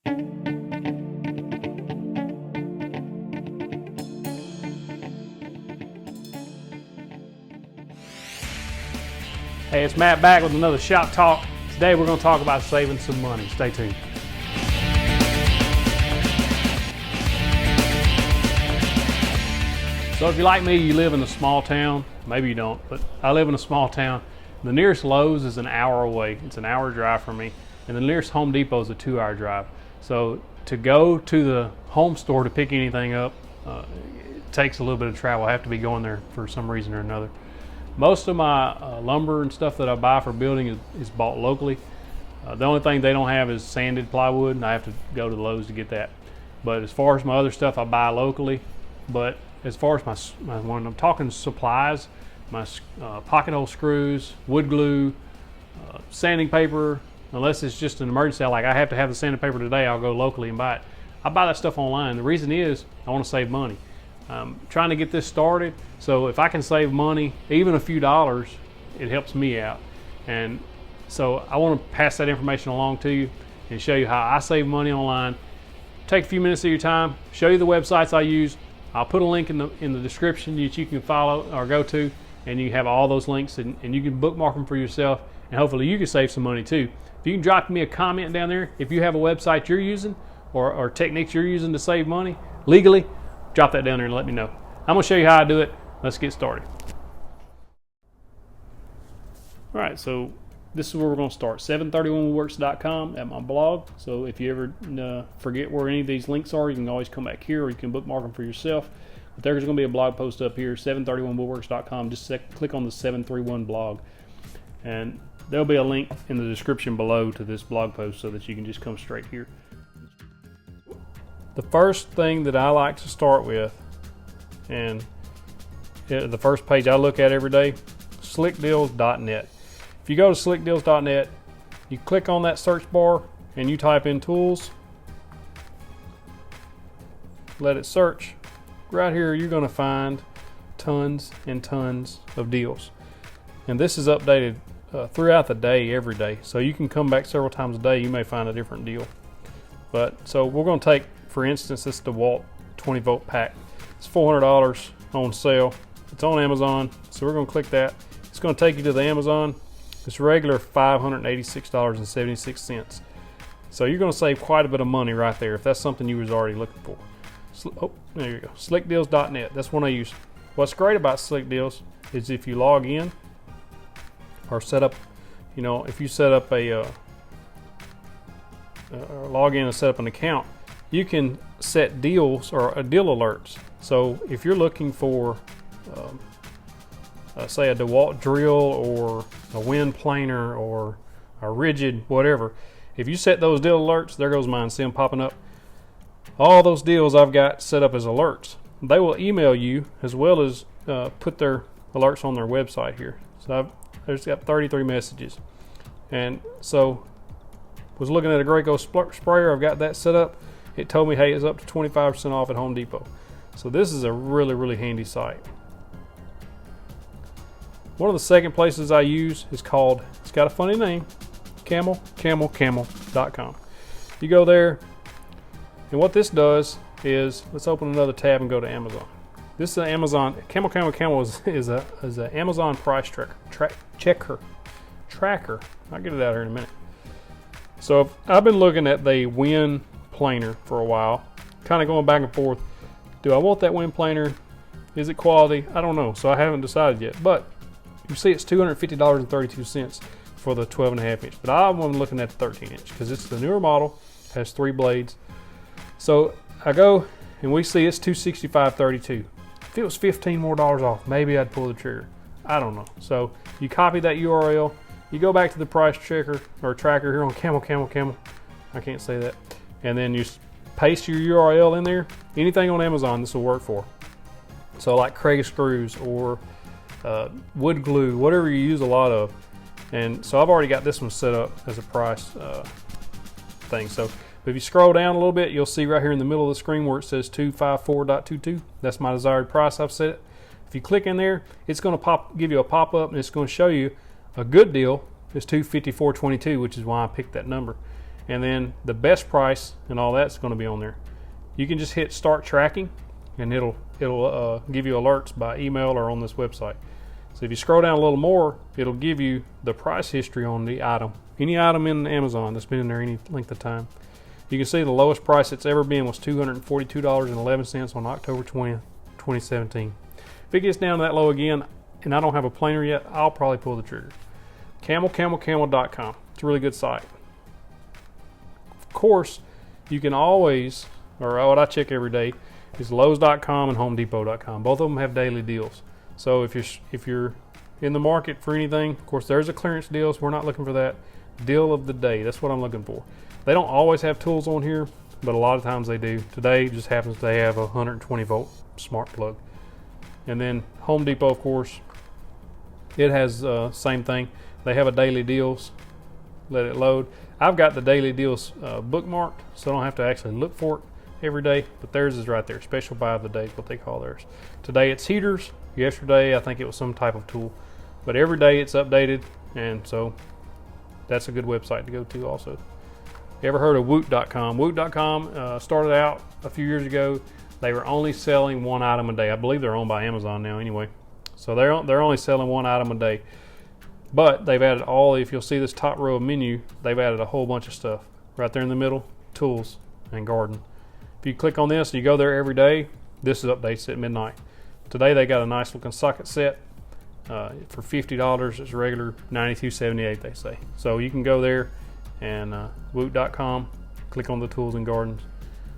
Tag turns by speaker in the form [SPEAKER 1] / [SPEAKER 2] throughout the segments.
[SPEAKER 1] Hey, it's Matt back with another Shop Talk. Today we're going to talk about saving some money. Stay tuned. So if you're like me, you live in a small town. Maybe you don't, but I live in a small town. The nearest Lowe's is an hour away. It's an hour drive from me. And the nearest Home Depot is a 2-hour drive. So to go to the home store to pick anything up, it takes a little bit of travel. I have to be going there for some reason or another. Most of my lumber and stuff that I buy for building is bought locally. The only thing they don't have is sanded plywood, and I have to go to the Lowe's to get that. But as far as my other stuff, I buy locally. But as far as when I'm talking supplies, my pocket hole screws, wood glue, sanding paper, unless it's just an emergency, like I have to have the sanding paper today, I'll go locally and buy it. I buy that stuff online. The reason is I want to save money. I'm trying to get this started, so if I can save money, even a few dollars, it helps me out. And so I want to pass that information along to you and show you how I save money online. Take a few minutes of your time, show you the websites I use. I'll put a link in the description that you can follow or go to, and you have all those links, and you can bookmark them for yourself, and hopefully you can save some money too. If you can drop me a comment down there, if you have a website you're using or techniques you're using to save money legally, drop that down there and let me know. I'm going to show you how I do it. Let's get started. All right, so this is where we're going to start. 731woodworks.com at my blog. So if you ever forget where any of these links are, you can always come back here, or you can bookmark them for yourself. But there's going to be a blog post up here, 731woodworks.com. Just click on the 731 blog. And there'll be a link in the description below to this blog post so that you can just come straight here. The first thing that I like to start with, and the first page I look at every day, slickdeals.net. If you go to slickdeals.net, you click on that search bar and you type in tools, let it search. Right here you're going to find tons and tons of deals. And this is updated throughout the day, every day. So you can come back several times a day, you may find a different deal. But so we're going to take, for instance, this DeWalt 20 volt pack. It's $400 on sale. It's on Amazon, so we're going to click that. It's going to take you to the Amazon. It's regular $586.76. So you're going to save quite a bit of money right there if that's something you was already looking for. Oh, there you go. Slickdeals.net. That's one I use. What's great about Slick Deals is if you log in or set up, if you set up a log in and set up an account, you can set deals or deal alerts. So if you're looking for say a DeWalt drill or a Wen Planer or a rigid whatever, if you set those deal alerts, there goes mine, see them popping up. All those deals I've got set up as alerts. They will email you as well as put their alerts on their website here. So there's got 33 messages. And so was looking at a Graco sprayer, I've got that set up. It told me, hey, it's up to 25% off at Home Depot. So this is a really, really handy site. One of the second places I use is called, it's got a funny name, CamelCamelCamel.com. You go there, and what this does is, let's open another tab and go to Amazon. This is an Amazon, CamelCamelCamel is an Amazon price tracker. I'll get it out here in a minute. So I've been looking at the Wen Planer for a while, kind of going back and forth. Do I want that Wen Planer? Is it quality? I don't know, so I haven't decided yet. But you see it's $250.32 for the 12.5 inch. But I'm looking at the 13 inch because it's the newer model, has 3 blades. So I go and we see it's $265.32. If it was $15 more off, maybe I'd pull the trigger. I don't know. So you copy that URL, you go back to the price checker or tracker here on CamelCamelCamel. I can't say that. And then you paste your URL in there. Anything on Amazon this will work for. So like Craig screws or wood glue, whatever you use a lot of. And so I've already got this one set up as a price thing. So if you scroll down a little bit, you'll see right here in the middle of the screen where it says 254.22. That's my desired price. I've set it. If you click in there, it's going to give you a pop-up, and it's going to show you a good deal is $254.22, which is why I picked that number. and then the best price and all that's going to be on there. You can just hit start tracking, and it'll give you alerts by email or on this website. So if you scroll down a little more, it'll give you the price history on the item. Any item in Amazon that's been in there any length of time. You can see the lowest price it's ever been was $242.11 on October 20th, 2017. If it gets down to that low again, and I don't have a planer yet, I'll probably pull the trigger. CamelCamelCamel.com. It's a really good site. Of course, you can always, or what I check every day, is Lowe's.com and HomeDepot.com. Both of them have daily deals. So if you're in the market for anything, of course there's a clearance deal, so we're not looking for that. Deal of the day, that's what I'm looking for. They don't always have tools on here, but a lot of times they do. Today just happens they have a 120 volt smart plug. And then Home Depot, of course, it has same thing. They have a daily deals. Let it load. I've got the daily deals bookmarked, so I don't have to actually look for it every day, but theirs is right there. Special buy of the day is what they call theirs. Today it's heaters. Yesterday I think it was some type of tool, but every day it's updated, and so that's a good website to go to also. You ever heard of woot.com? Woot.com started out a few years ago. They were only selling one item a day. I believe they're owned by Amazon now anyway. So they're only selling one item a day. But they've added if you'll see this top row of menu, they've added a whole bunch of stuff. Right there in the middle, tools and garden. If you click on this and you go there every day, this is updates at midnight. Today they got a nice looking socket set for $50. It's regular $92.78 they say. So you can go there and woot.com, click on the tools and gardens.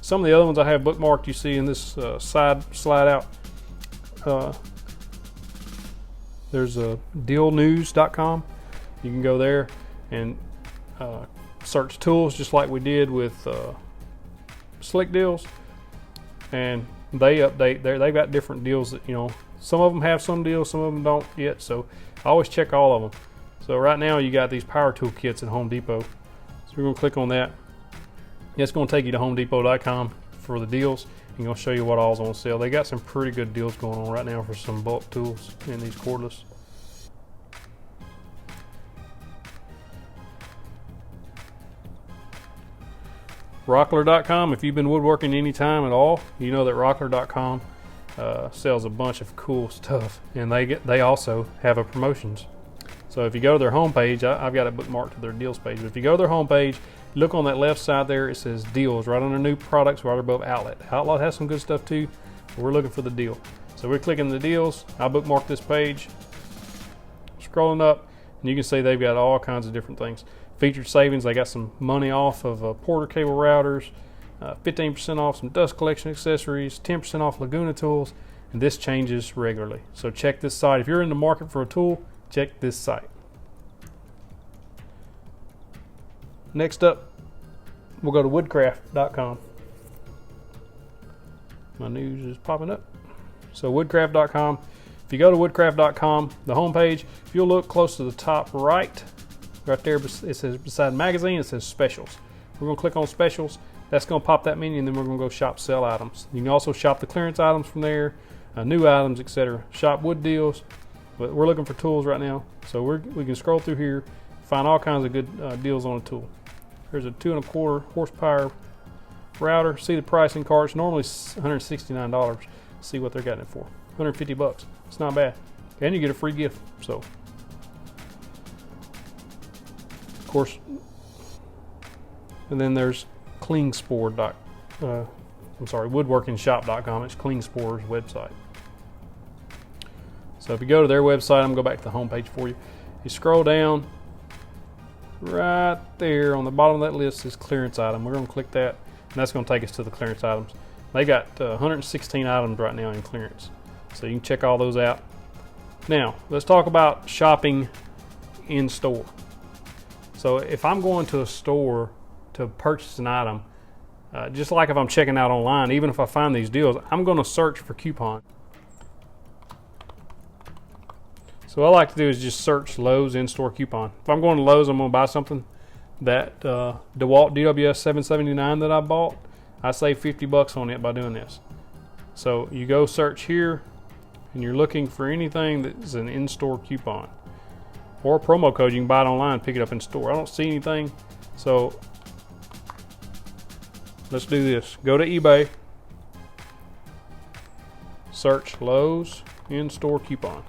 [SPEAKER 1] Some of the other ones I have bookmarked you see in this slide out. There's dealnews.com. You can go there and search tools just like we did with Slick Deals, and they update there. They've got different deals that, some of them have some deals, some of them don't yet, so I always check all of them. So right now you got these power tool kits at Home Depot, so we're going to click on that. It's going to take you to HomeDepot.com for the deals and going to show you what all's on sale. They got some pretty good deals going on right now for some bulk tools in these cordless. Rockler.com. If you've been woodworking any time at all, you know that Rockler.com sells a bunch of cool stuff, and they also have a promotions. So if you go to their homepage, I've got it bookmarked to their deals page, but if you go to their homepage, look on that left side there, it says deals right under new products right above outlet. Outlet has some good stuff too, but we're looking for the deal. So we're clicking the deals. I bookmark this page, scrolling up, and you can see they've got all kinds of different things. Featured savings, they got some money off of Porter cable routers, 15% off some dust collection accessories, 10% off Laguna tools, and this changes regularly. So check this site. If you're in the market for a tool, check this site. Next up, we'll go to woodcraft.com. My news is popping up. So woodcraft.com. If you go to woodcraft.com, the homepage, if you'll look close to the top right there, it says beside magazine, it says specials. We're going to click on specials. That's going to pop that menu, and then we're going to go shop sell items. You can also shop the clearance items from there, new items, etc. Shop wood deals, but we're looking for tools right now. So we can scroll through here, find all kinds of good deals on a tool. There's a 2.25 horsepower router. See the pricing cards. Normally $169. See what they're getting it for. $150. It's not bad, and you get a free gift. So, of course, and then there's woodworkingshop.com. It's CleanSpore's website. So if you go to their website, I'm going to go back to the home page for you. You scroll down. Right there on the bottom of that list is clearance item. We're going to click that, and that's going to take us to the clearance items. They got 116 items right now in clearance, so you can check all those out. Now let's talk about shopping in store. So if I'm going to a store to purchase an item, just like if I'm checking out online, even if I find these deals, I'm going to search for coupon. So what I like to do is just search Lowe's in-store coupon. If I'm going to Lowe's, I'm going to buy something. That DeWalt DWS 779 that I bought, I save $50 on it by doing this. So you go search here, and you're looking for anything that's an in-store coupon or a promo code. You can buy it online, pick it up in store. I don't see anything, so let's do this. Go to eBay, search Lowe's in-store coupon.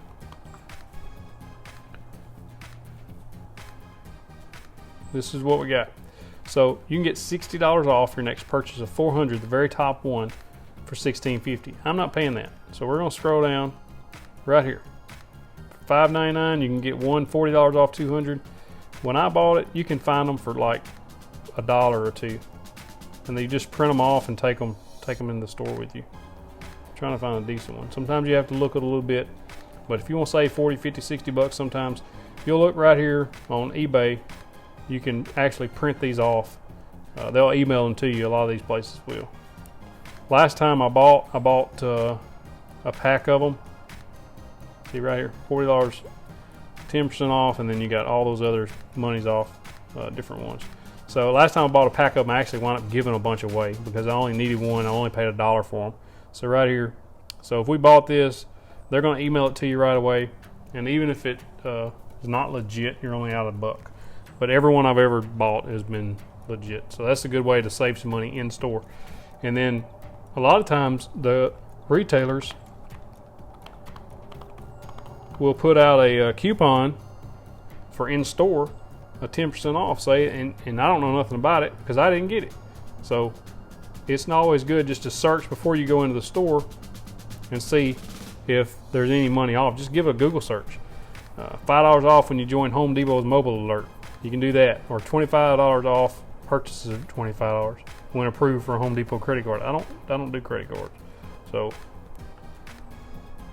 [SPEAKER 1] This is what we got. So you can get $60 off your next purchase of $400, the very top one, for $16.50. I'm not paying that. So we're gonna scroll down right here. $5.99, you can get one $40 off 200. When I bought it, you can find them for like $1 or $2. And then you just print them off and take them in the store with you. I'm trying to find a decent one. Sometimes you have to look at a little bit, but if you want to save 40, 50, 60 bucks sometimes, you'll look right here on eBay. You can actually print these off. They'll email them to you. A lot of these places will. Last time I bought a pack of them. See right here, $40, 10% off, and then you got all those other monies off, different ones. So last time I bought a pack of them, I actually wound up giving a bunch away because I only needed one. I only paid $1 for them. So right here. So if we bought this, they're going to email it to you right away. And even if it is not legit, you're only out $1. But every one I've ever bought has been legit. So that's a good way to save some money in store. And then a lot of times the retailers will put out a coupon for in store, a 10% off, say, and I don't know nothing about it because I didn't get it. So it's not always good just to search before you go into the store and see if there's any money off. Just give a Google search. $5 off when you join Home Depot's mobile alert. You can do that, or $25 off purchases of $25 when approved for a Home Depot credit card. I don't do credit cards. So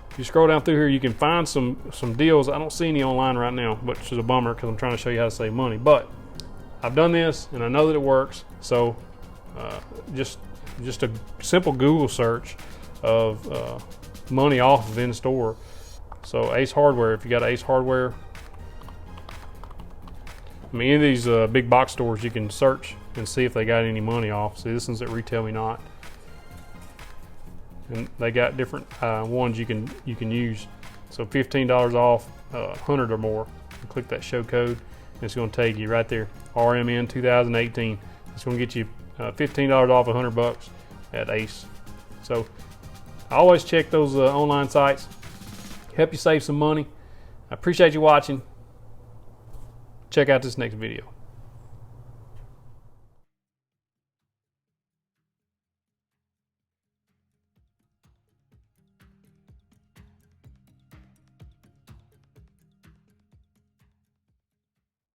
[SPEAKER 1] if you scroll down through here, you can find some deals. I don't see any online right now, which is a bummer because I'm trying to show you how to save money. But I've done this and I know that it works. So just a simple Google search of money off of in store. So Ace Hardware, if you got Ace Hardware, I mean, any of these big box stores, you can search and see if they got any money off. See, this one's at Retail Me Not, and they got different ones you can use. So $15 off, 100 or more. You click that show code, and it's going to take you right there. RMN 2018. It's going to get you $15 off, 100 bucks at Ace. So I always check those online sites. Help you save some money. I appreciate you watching. Check out this next video.